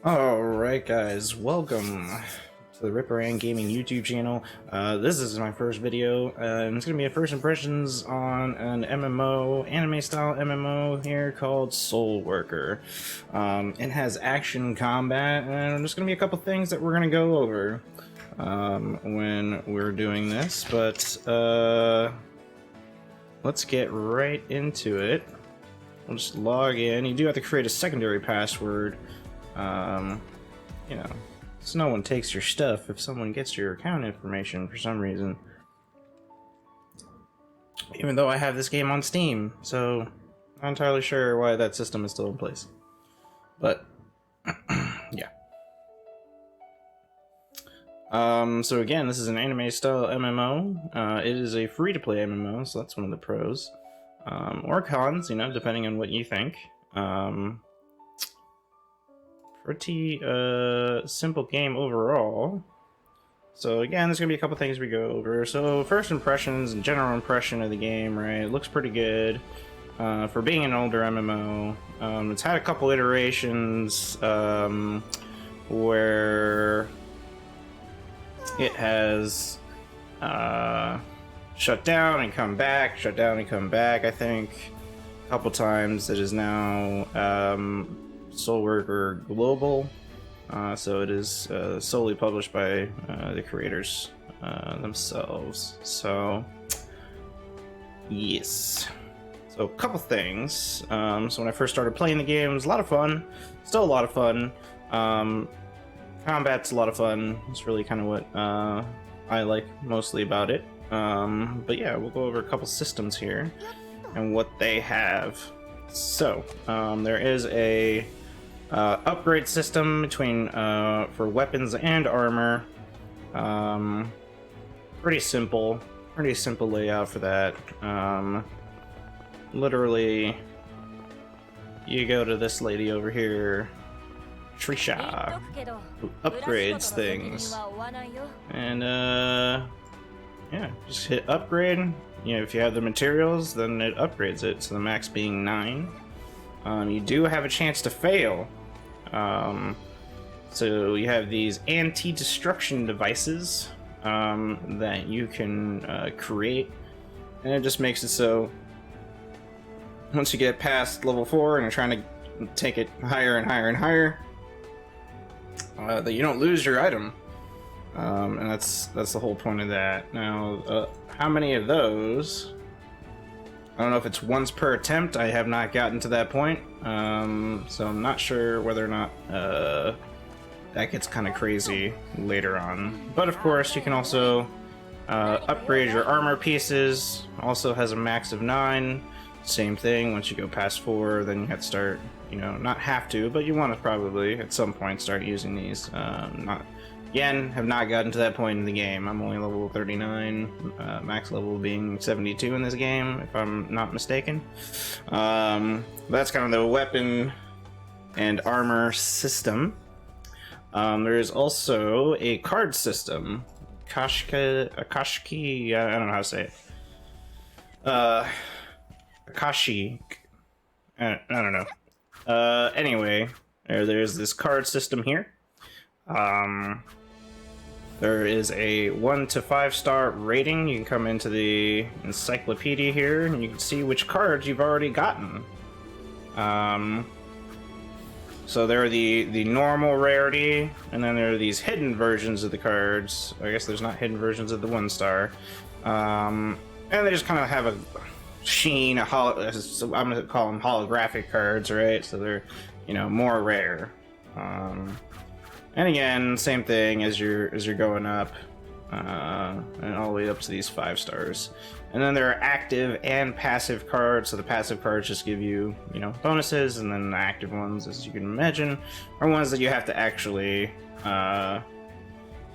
Alright guys, welcome to the Ripparan Gaming YouTube channel. This is my first video, and it's going to be a first impressions on an MMO, anime-style MMO here called Soulworker. It has action combat, and there's going to be a couple things that we're going to go over when we're doing this, but let's get right into it. We'll just log in. You do have to create a secondary password. You know, so no one takes your stuff if someone gets your account information for some reason. Even though I have this game on Steam, so not entirely sure why that system is still in place. But, yeah. So again, this is an anime-style MMO. It is a free-to-play MMO, so that's one of the pros. Or cons, you know, depending on what you think. Pretty simple game overall. So again, there's gonna be a couple things we go over. So first impressions and general impression of the game, right? It looks pretty good for being an older MMO. It's had a couple iterations where it has shut down and come back, shut down and come back. I think a couple times. It is now Soulworker Global, so it is solely published by the creators themselves. So yes, so a couple things. So when I first started playing the game, it was a lot of fun, still a lot of fun. Combat's a lot of fun. It's really kind of what I like mostly about it. But yeah, we'll go over a couple systems here and what they have. So there is a upgrade system between for weapons and armor. Pretty simple layout for that. Literally, you go to this lady over here, Trisha, who upgrades things, and yeah, just hit upgrade. You know, if you have the materials, then it upgrades it, so the max being 9. You do have a chance to fail. So you have these anti-destruction devices that you can create, and it just makes it so once you get past level 4 and you're trying to take it higher and higher and higher, that you don't lose your item. And that's the whole point of that. Now, how many of those? I don't know if it's once per attempt. I have not gotten to that point, so I'm not sure whether or not that gets kind of crazy later on. But of course, you can also upgrade your armor pieces. Also has a max of 9. Same thing. Once you go past 4, then you have to start. You know, not have to, but you want to probably at some point start using these. Again, have not gotten to that point in the game. I'm only level 39, max level being 72 in this game, if I'm not mistaken. That's kind of the weapon and armor system. There is also a card system. Akashiki, I don't know how to say it. Akashi, I don't know. Anyway, there's this card system here. There is a 1 to 5-star rating. You can come into the encyclopedia here and you can see which cards you've already gotten. So there are the normal rarity, and then there are these hidden versions of the cards. I guess there's not hidden versions of the 1-star. And they just kind of have a sheen, I'm going to call them holographic cards, right? So they're, you know, more rare. And again, same thing as you're going up, and all the way up to these 5 stars. And then there are active and passive cards. So the passive cards just give you, you know, bonuses, and then the active ones, as you can imagine, are ones that you have to actually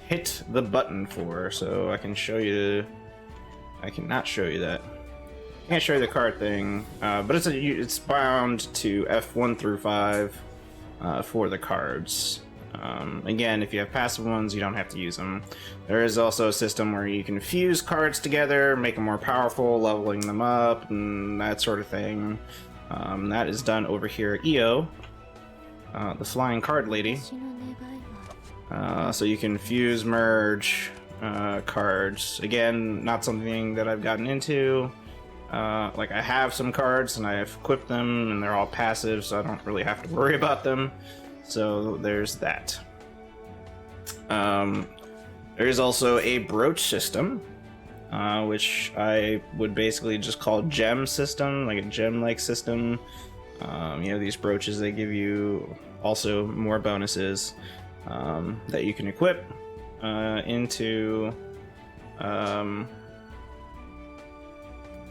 hit the button for. So I can show you. I cannot show you that. I can't show you the card thing, but it's bound to F1 through 5 for the cards. Again, if you have passive ones, you don't have to use them. There is also a system where you can fuse cards together, make them more powerful, leveling them up, and that sort of thing. That is done over here at EO. the flying card lady. So you can fuse, merge cards. Again, not something that I've gotten into. Like, I have some cards and I've equipped them and they're all passive, so I don't really have to worry about them. So there's that. There is also a Brooch System, which I would basically just call gem system, like a gem-like system. You know, these brooches, they give you also more bonuses that you can equip into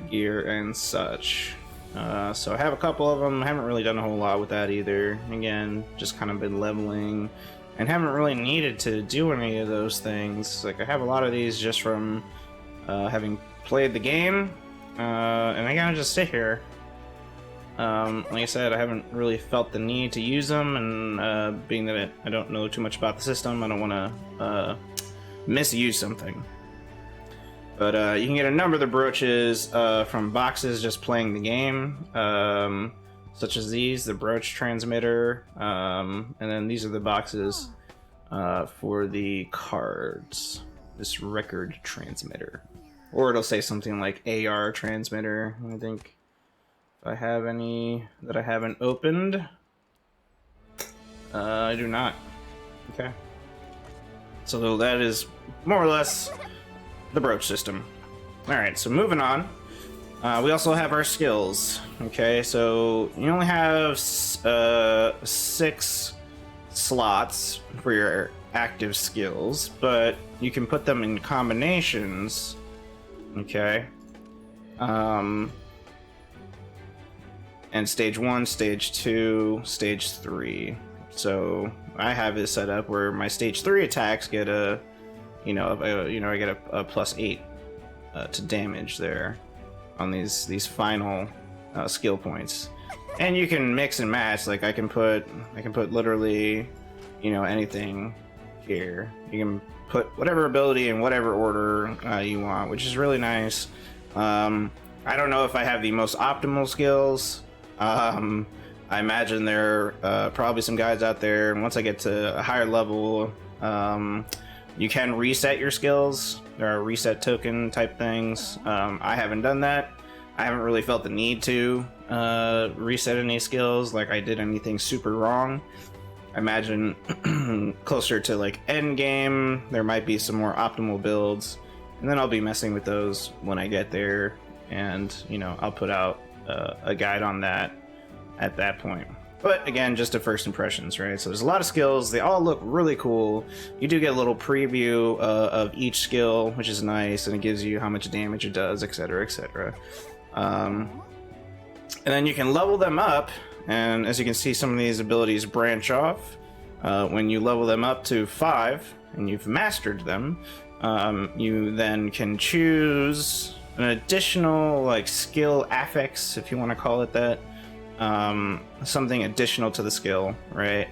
gear and such. So I have a couple of them. I haven't really done a whole lot with that either. Again, just kind of been leveling and haven't really needed to do any of those things. Like, I have a lot of these just from having played the game, and I gotta just sit here. Like I said, I haven't really felt the need to use them, and being that I don't know too much about the system, I don't want to misuse something. But you can get a number of the brooches from boxes just playing the game, such as these, the brooch transmitter, and then these are the boxes for the cards, this record transmitter. Or it'll say something like AR transmitter, I think. If I have any that I haven't opened, I do not. Okay. So that is more or less the Brooch System. Alright, so moving on. We also have our skills. Okay, so you only have 6 slots for your active skills, but you can put them in combinations. Okay. And stage 1, stage 2, stage 3. So I have it set up where my stage 3 attacks get I get a +8 to damage there on these final skill points. And you can mix and match. Like, I can put literally, anything here. You can put whatever ability in whatever order you want, which is really nice. I don't know if I have the most optimal skills. I imagine there are probably some guys out there, and once I get to a higher level, you can reset your skills. There are reset token type things. I haven't done that. I haven't really felt the need to reset any skills, like I did anything super wrong. I imagine closer to like end game, there might be some more optimal builds, and then I'll be messing with those when I get there, and I'll put out a guide on that at that point. But again, just a first impressions, right? So there's a lot of skills. They all look really cool. You do get a little preview of each skill, which is nice, and it gives you how much damage it does, etc., etc. And then you can level them up, and as you can see, some of these abilities branch off. When you level them up to 5 and you've mastered them, you then can choose an additional skill affix, if you want to call it that. Something additional to the skill, right?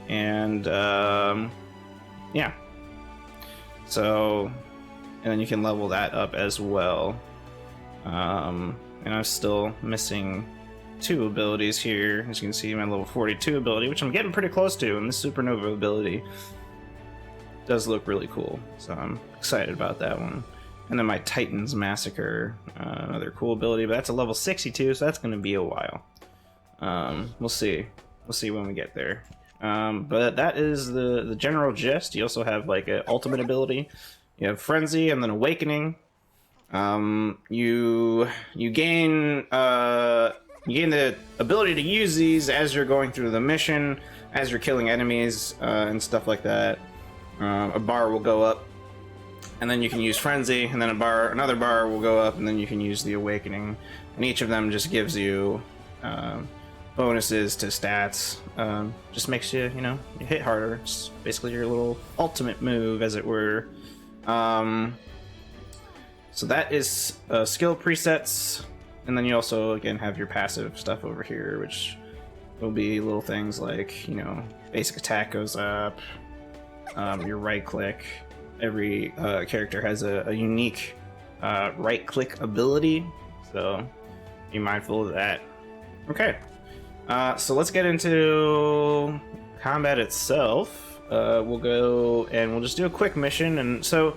And yeah, so, and then you can level that up as well. And I'm still missing 2 abilities here. As you can see, my level 42 ability, which I'm getting pretty close to, and the supernova ability does look really cool, so I'm excited about that one. And then my Titan's Massacre, another cool ability, but that's a level 62, so that's going to be a while. We'll see when we get there. But that is the general gist. You also have like an ultimate ability. You have Frenzy and then Awakening. You gain the ability to use these as you're going through the mission, as you're killing enemies and stuff like that. A bar will go up, and then you can use Frenzy, and then another bar will go up, and then you can use the Awakening. And each of them just gives you bonuses to stats. Just makes you, you hit harder. It's basically your little ultimate move, as it were. So that is skill presets, and then you also again have your passive stuff over here, which will be little things like basic attack goes up, your right click. Every character has a unique right click ability, so be mindful of that. Okay, So let's get into combat itself. We'll go and we'll just do a quick mission. And so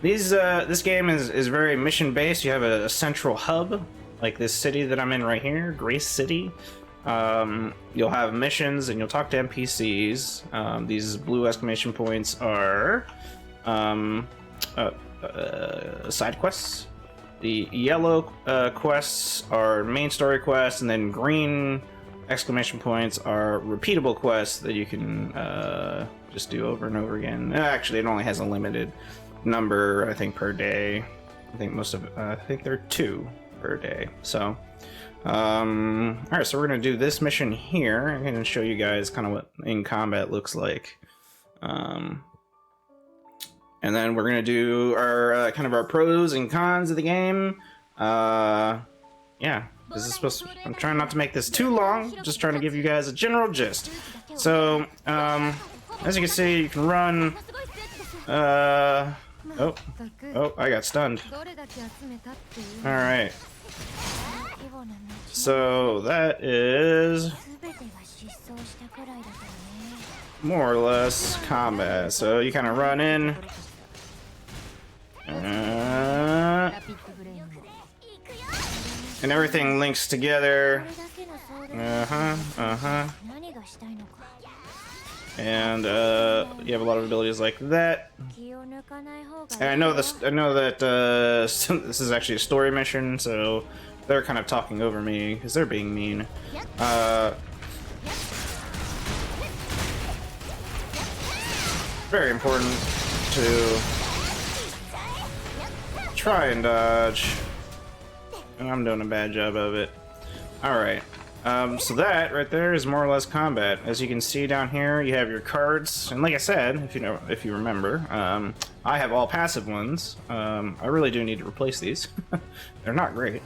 this game is very mission based. You have a central hub, like this city that I'm in right here, Grace City. You'll have missions and you'll talk to NPCs. These blue exclamation points are side quests. The yellow quests are main story quests, and then green exclamation points are repeatable quests that you can just do over and over again. Actually, it only has a limited number, I think, per day. I think most of I think there are 2 per day. So alright, so we're gonna do this mission here. I'm gonna show you guys kind of what in combat looks like, and then we're gonna do our kind of our pros and cons of the game. Yeah, this is supposed to, I'm trying not to make this too long, just trying to give you guys a general gist. So as you can see, you can run. Oh, I got stunned. Alright. So that is more or less combat. So you kind of run in. And everything links together. And you have a lot of abilities like that. And I know that this is actually a story mission, so they're kind of talking over me because they're being mean. Very important to try and dodge. And I'm doing a bad job of it. Alright. So that right there is more or less combat. As you can see down here, you have your cards, and like I said, if you remember, I have all passive ones. I really do need to replace these. They're not great.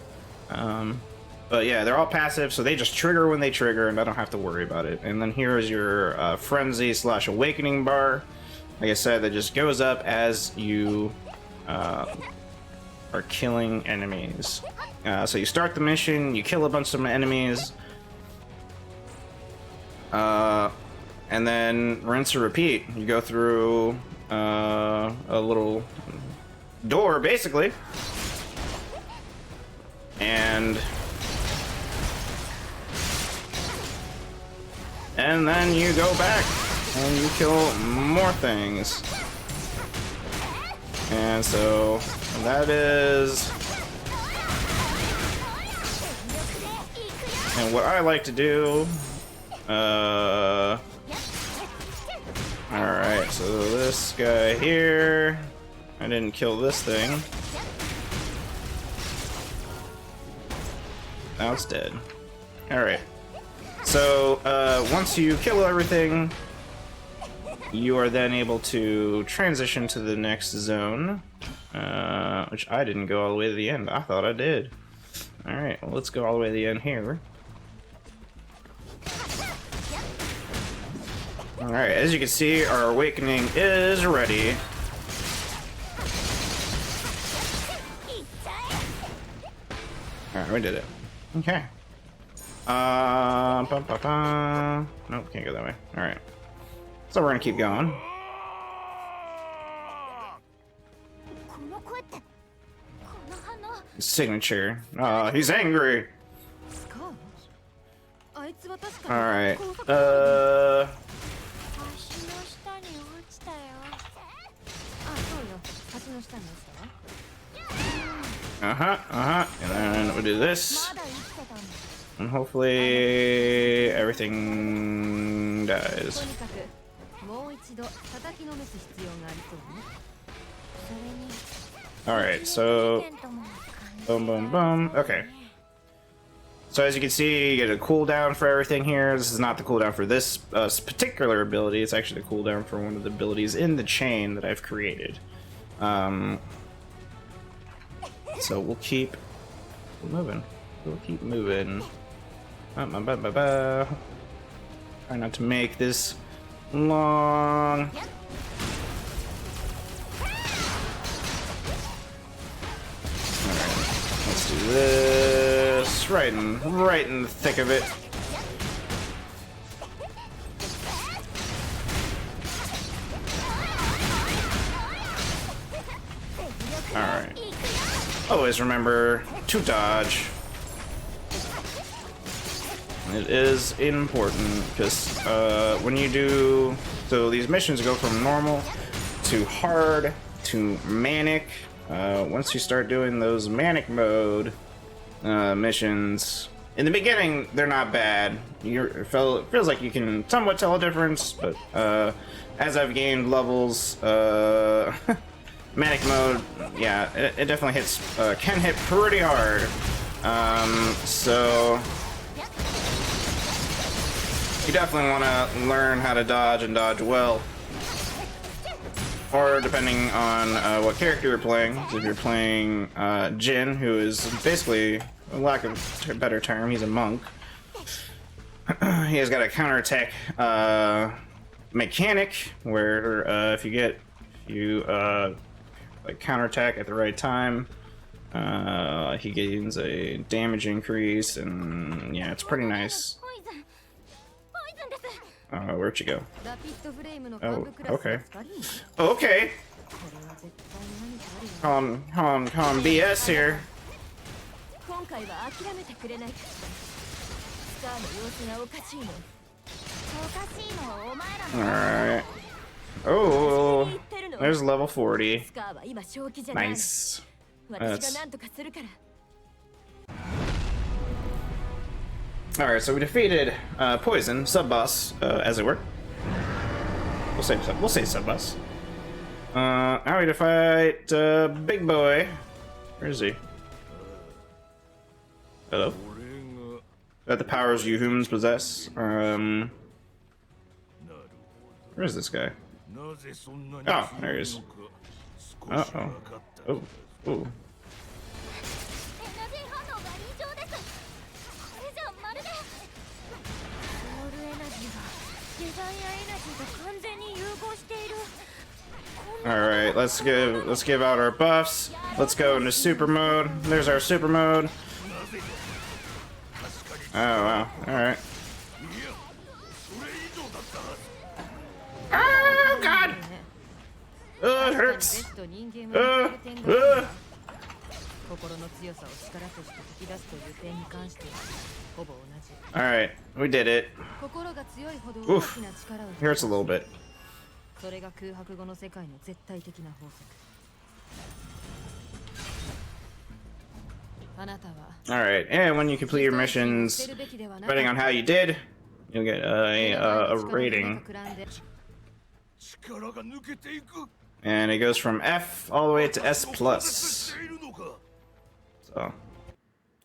But yeah, they're all passive, so they just trigger when they trigger, and I don't have to worry about it. And then here is your frenzy / awakening bar. Like I said, that just goes up as you are killing enemies. So you start the mission, you kill a bunch of enemies, and then rinse and repeat. You go through a little door, basically, and then you go back and you kill more things. And so that is. And what I like to do, alright, so this guy here, I didn't kill this thing. Now it's dead. Alright, so once you kill everything, you are then able to transition to the next zone, which I didn't go all the way to the end. I thought I did. Alright, well, let's go all the way to the end here. Alright, as you can see, our awakening is ready. Alright, we did it. Okay. Nope, can't go that way. Alright. So we're gonna keep going. Signature. He's angry. Alright. And then we'll do this. And hopefully everything dies. Alright, so boom, boom, boom. Okay. So as you can see, you get a cooldown for everything here. This is not the cooldown for this particular ability. It's actually the cooldown for one of the abilities in the chain that I've created. So we'll keep moving. We'll keep moving. Try not to make this long. Let's do this right in the thick of it. always remember to dodge. It is important because when you do, so these missions go from normal to hard to manic. Once you start doing those manic mode missions, in the beginning they're not bad. It feels like you can somewhat tell a difference, but as I've gained levels, manic mode, yeah, it definitely hits, can hit pretty hard. So you definitely want to learn how to dodge and dodge well. Or depending on what character you're playing. If you're playing Jin, who is basically, for lack of a better term, he's a monk. He has got a counterattack mechanic where if you like counterattack at the right time, he gains a damage increase, and yeah, it's pretty nice. Where'd you go? Oh, okay. Okay. Calm BS here. Alright. Oh, there's level 40. Nice. Alright, so we defeated Poison, sub-boss, as it were. We'll say sub-boss. Now we have to fight Big Boy. Where is he? Hello? Is that the powers you humans possess? Where is this guy? Oh, there he is. Uh-oh. Oh. Ooh. Alright, let's give out our buffs. Let's go into super mode. There's our super mode. Oh wow, alright. Oh god! Oh, it hurts! Alright, we did it. Oof. Hurts a little bit. Alright, and when you complete your missions, depending on how you did, you'll get a rating. And it goes from F all the way to S+. So,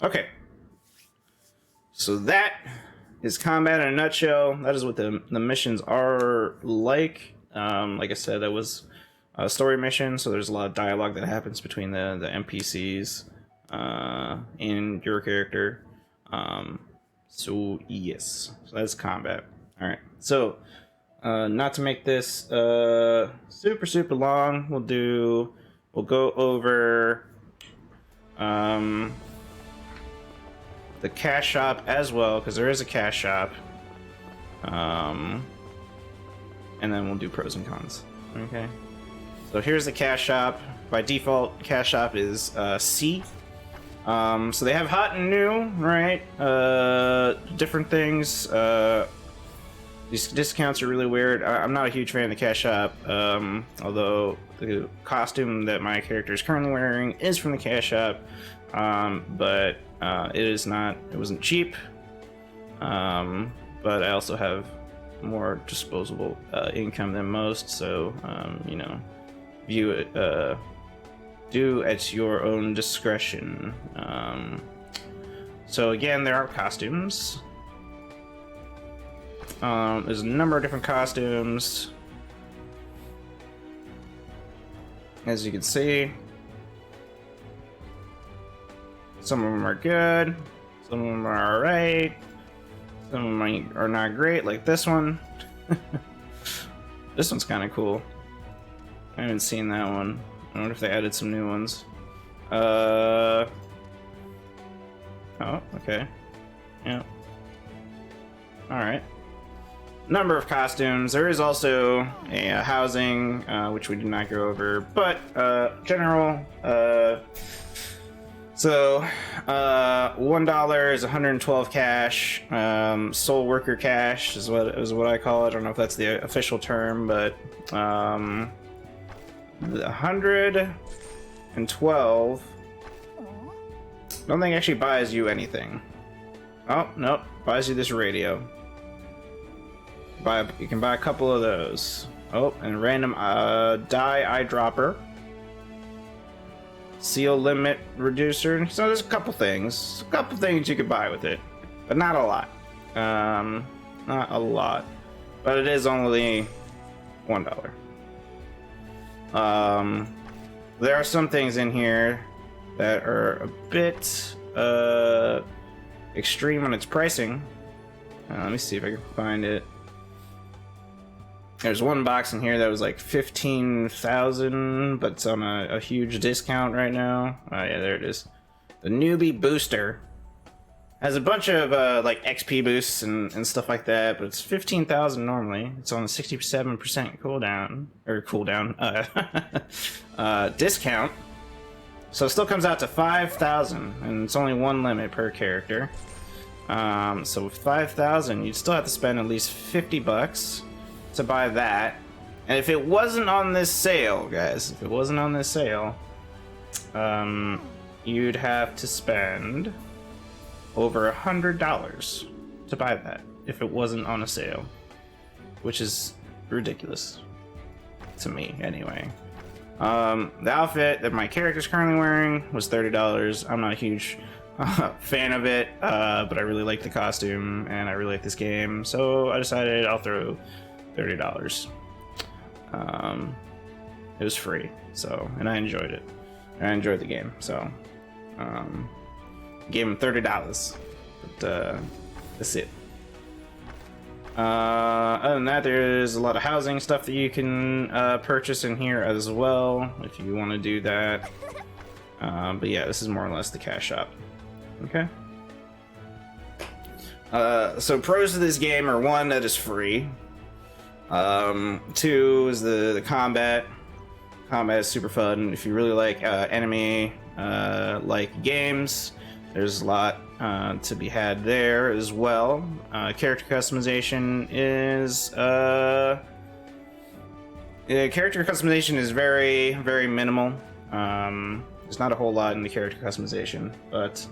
okay. So that is combat in a nutshell. That is what the missions are like. Like I said, that was a story mission, so there's a lot of dialogue that happens between the NPCs and your character. So yes, so that's combat. All right, so not to make this super long, we'll go over the cash shop as well, because there is a cash shop, and then we'll do pros and cons. Okay, so here's the cash shop. By default, cash shop is C. So they have hot and new, right? Different things. These discounts are really weird. I'm not a huge fan of the cash shop, although the costume that my character is currently wearing is from the cash shop, but it wasn't cheap, but I also have more disposable income than most, so you know, view it, do at your own discretion. So again, there are costumes. There's a number of different costumes, as you can see. Some of them are good, some of them are alright, some of them are not great, like this one. This one's kind of cool. I haven't seen that one. I wonder if they added some new ones. Oh, okay. Yeah. Alright. Number of costumes. There is also a housing, which we did not go over, but general So, $1 is 112 cash. Soulworker cash is what I call it. I don't know if that's the official term, but the 112. I don't think actually buys you anything. Oh nope, buys you this radio. You can buy a couple of those. Oh, and random dye eyedropper. Seal limit reducer. So there's a couple things you could buy with it, but not a lot. Not a lot, but it is only $1. There are some things in here that are a bit extreme on its pricing. Let me see if I can find it. There's one box in here that was like 15,000, but it's on a huge discount right now. Oh yeah, there it is. The newbie booster has a bunch of like XP boosts and stuff like that, but it's 15,000 normally. It's on a 67% discount. So it still comes out to 5,000, and it's only one limit per character. So with 5,000, you'd still have to spend at least $50 to buy that. And if it wasn't on this sale, guys, if it wasn't on this sale, you'd have to spend over $100 to buy that if it wasn't on a sale, which is ridiculous to me anyway. The outfit that my character's currently wearing was $30. I'm not a huge fan of it, but I really like the costume and I really like this game, so I decided I'll throw $30. It was free, so, and I enjoyed it. I enjoyed the game, so gave him $30. But that's it. Other than that, there's a lot of housing stuff that you can purchase in here as well if you want to do that. But yeah, this is more or less the cash shop. Okay. So pros of this game are: one, that is free. Two is the combat. Combat is super fun. If you really like anime like games, there's a lot to be had there as well. Character customization is very, very minimal. There's not a whole lot in the character customization, but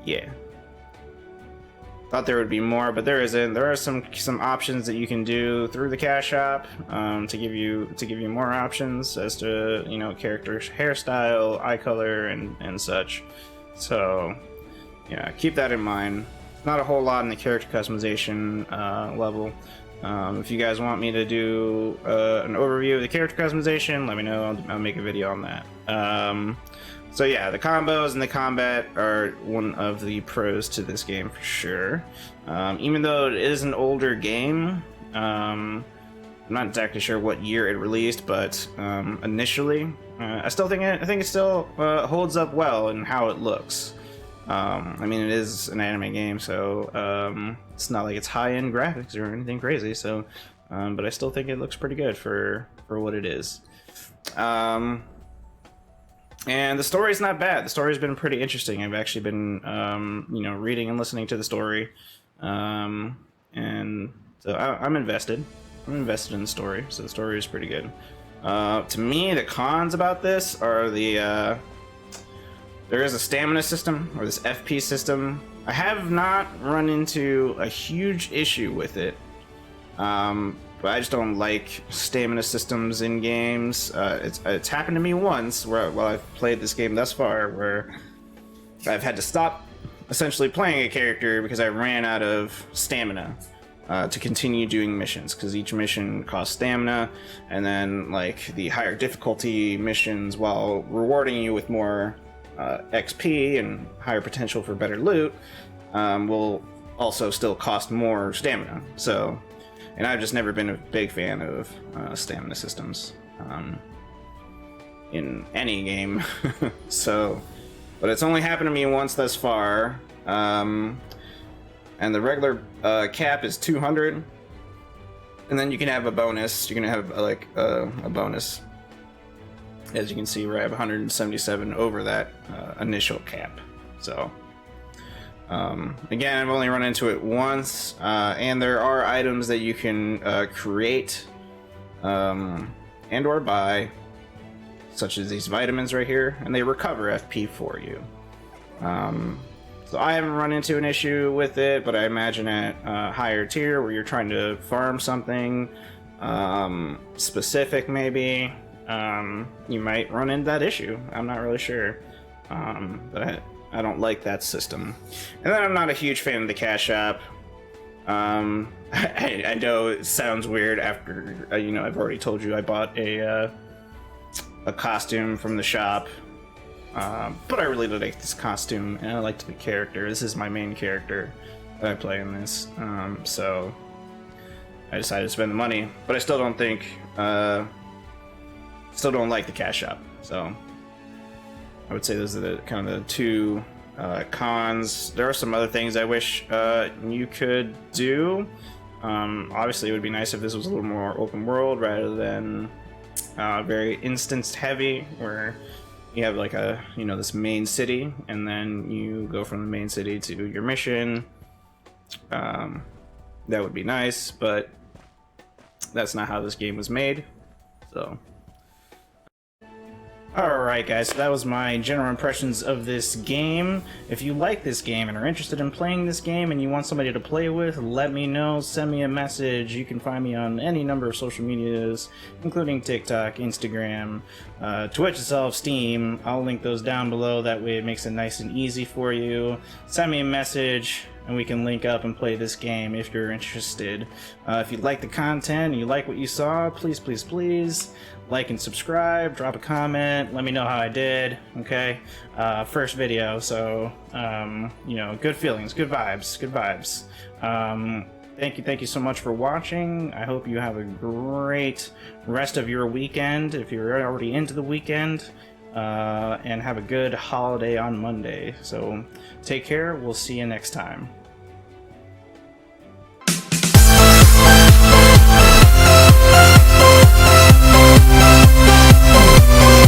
yeah. Thought there would be more, but there isn't. There are some options that you can do through the cash shop to give you more options as to, you know, character hairstyle, eye color, and such. So yeah, keep that in mind. Not a whole lot in the character customization level. If you guys want me to do an overview of the character customization, let me know. I'll make a video on that. So yeah, the combos and the combat are one of the pros to this game for sure. Even though it is an older game, I'm not exactly sure what year it released, but initially, I think it still holds up well in how it looks. I mean, it is an anime game, so it's not like it's high-end graphics or anything crazy. So, but I still think it looks pretty good for what it is. And the story's not bad. The story's been pretty interesting. I've actually been, you know, reading and listening to the story, and so I'm invested. I'm invested in the story. So the story is pretty good. To me, the cons about this are there is a stamina system, or this FP system. I have not run into a huge issue with it. But I just don't like stamina systems in games. It's happened to me once while I've played this game thus far, where I've had to stop essentially playing a character because I ran out of stamina to continue doing missions, because each mission costs stamina, and then like the higher difficulty missions, while rewarding you with more XP and higher potential for better loot, will also still cost more stamina. So. And I've just never been a big fan of stamina systems in any game. So, but it's only happened to me once thus far. And the regular cap is 200. And then you can have a bonus. You can have like a bonus As you can see, I have 177 over that initial cap. So again, I've only run into it once, and there are items that you can create and or buy, such as these vitamins right here, and they recover FP for you. So I haven't run into an issue with it, but I imagine at higher tier where you're trying to farm something specific, maybe you might run into that issue. I'm not really sure, but I don't like that system. And then I'm not a huge fan of the cash shop. I know it sounds weird after I've already told you I bought a costume from the shop, but I really like this costume and I liked the character. This is my main character that I play in this, so I decided to spend the money. But I still don't think, still don't like the cash shop. So I would say those are the kind of the two cons. There are some other things I wish you could do. Obviously, it would be nice if this was a little more open world rather than very instance heavy, where you have like this main city, and then you go from the main city to your mission. That would be nice, but that's not how this game was made. So. Alright guys, so that was my general impressions of this game. If you like this game and are interested in playing this game and you want somebody to play with, let me know, send me a message. You can find me on any number of social medias, including TikTok, Instagram, Twitch itself, Steam. I'll link those down below, that way it makes it nice and easy for you. Send me a message and we can link up and play this game if you're interested. If you like the content and you like what you saw, please, please, please like and subscribe, drop a comment, let me know how I did, okay? First video, so, good feelings, good vibes, good vibes. Thank you so much for watching. I hope you have a great rest of your weekend, if you're already into the weekend, and have a good holiday on Monday. So, take care, we'll see you next time.